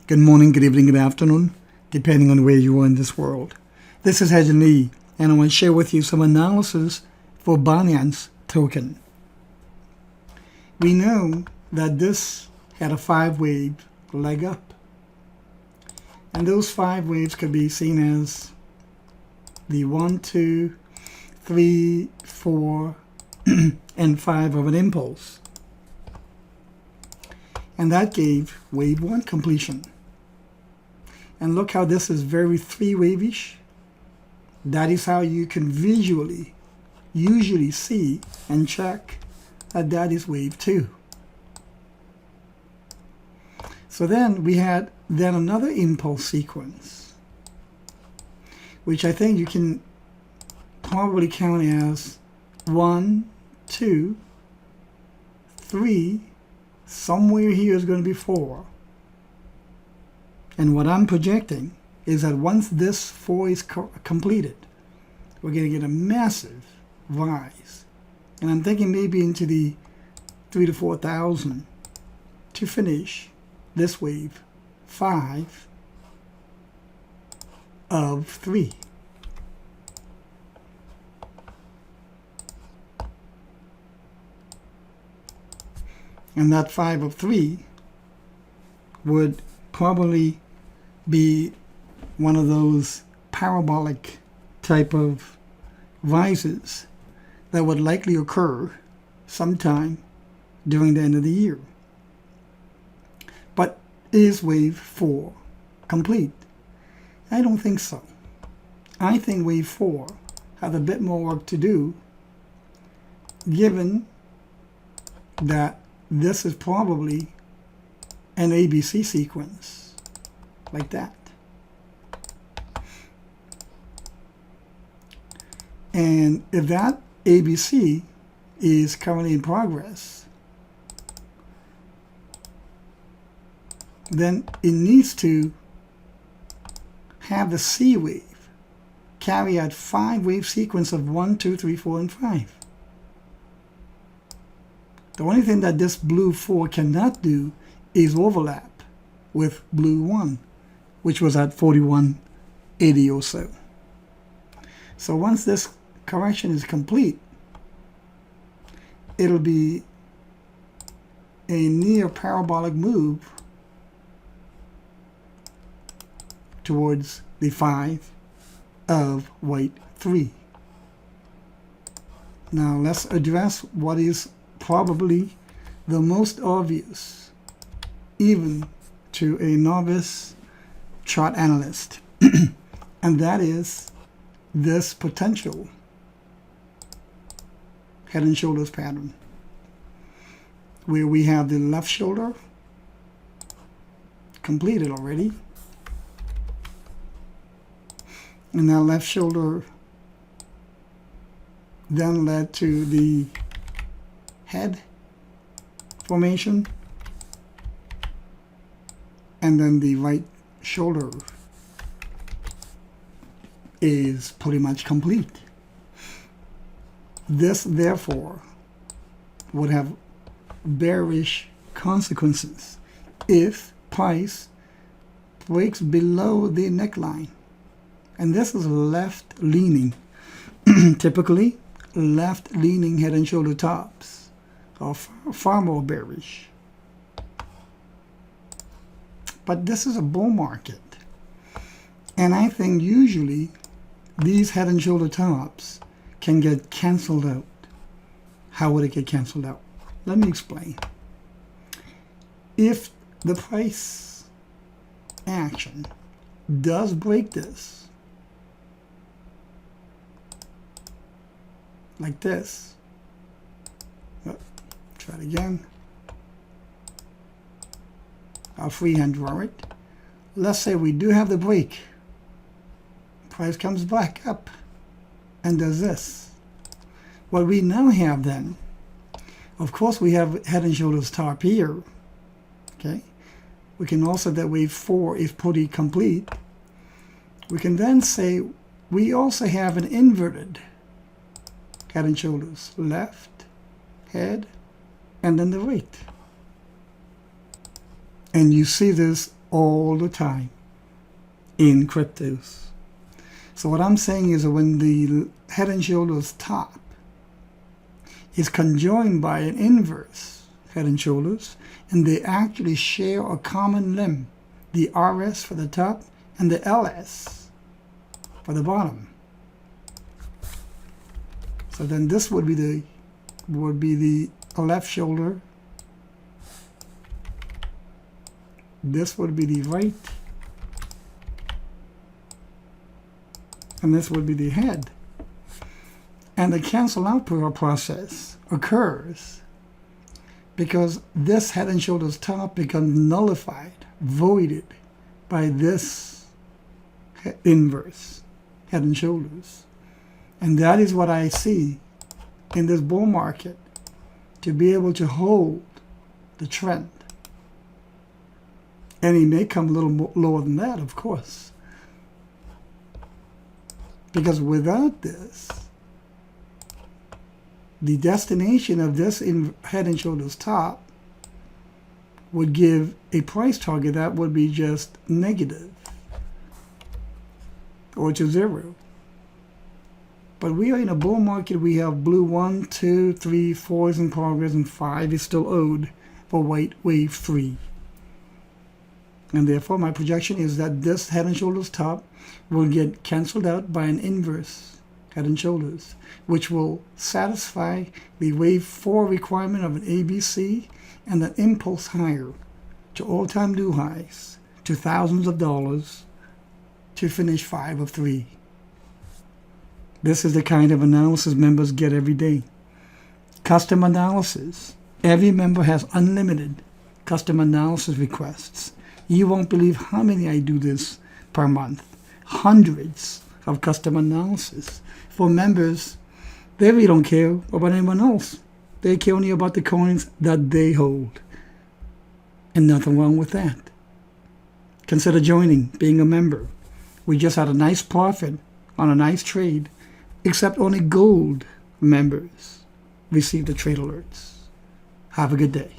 Good morning, good evening, good afternoon, depending on where you are in this world. This is Hajin Lee, and I want to share with you some analysis for Binance token. We know that this had a 5-wave leg up, and those 5 waves could be seen as the 1, 2, 3, 4, and 5 of an impulse. And that gave wave 1 completion. And look how this is very 3-wave-ish. That is how you can visually usually see and check that is wave 2. So then we had another impulse sequence, which I think you can probably count as 1, 2, 3, somewhere here is going to be 4. And what I'm projecting is that once this 4 is completed, we're going to get a massive rise. And I'm thinking maybe into the 3,000 to 4,000 to finish this wave 5 of 3. And that 5 of 3 would probably be one of those parabolic type of rises that would likely occur sometime during the end of the year. But is wave 4 complete? I don't think so. I think wave 4 has a bit more work to do, given that this is probably an ABC sequence like that. And if that ABC is currently in progress, then it needs to have the C wave carry out 5-wave sequence of 1, 2, 3, 4, and 5. The only thing that this blue 4 cannot do is overlap with blue 1, which was at 41.80 or so. So once this correction is complete, it'll be a near parabolic move towards the 5 of white 3. Now let's address what is probably the most obvious, even to a novice chart analyst, and that is this potential head and shoulders pattern, where we have the left shoulder completed already, and that left shoulder then led to the head formation, and then the right shoulder is pretty much complete. This therefore would have bearish consequences if price breaks below the neckline, and this is left leaning. Typically left leaning head and shoulder tops are far more bearish. But this is a bull market, and I think usually these head and shoulder tops can get canceled out. How would it get canceled out? Let me explain. If the price action does break this, like this, try it again. I'll freehand draw it. Let's say we do have the break. Price comes back up and does this. What we now have then, of course, we have head and shoulders top here. Okay. We can also, that wave 4 is pretty complete. We can then say we also have an inverted head and shoulders, left, head, and then the right. And you see this all the time in cryptos. So what I'm saying is that when the head and shoulders top is conjoined by an inverse head and shoulders, and they actually share a common limb, the RS for the top and the LS for the bottom. So then this would be the left shoulder. This would be the right, and this would be the head. And the cancel out process occurs because this head and shoulders top becomes nullified, voided by this inverse head and shoulders. And that is what I see in this bull market to be able to hold the trend. And it may come a little lower than that, of course. Because without this, the destination of this head and shoulders top would give a price target that would be just negative or to zero. But we are in a bull market. We have blue 1, 2, 3, 4 is in progress, and 5 is still owed for white wave 3. And therefore, my projection is that this head and shoulders top will get canceled out by an inverse head and shoulders, which will satisfy the wave 4 requirement of an ABC and an impulse higher to all-time new highs, to thousands of dollars, to finish 5 of 3. This is the kind of analysis members get every day. Custom analysis. Every member has unlimited custom analysis requests. You won't believe how many I do this per month. Hundreds of custom analysis. For members, they really don't care about anyone else. They care only about the coins that they hold. And nothing wrong with that. Consider joining, being a member. We just had a nice profit on a nice trade, except only gold members receive the trade alerts. Have a good day.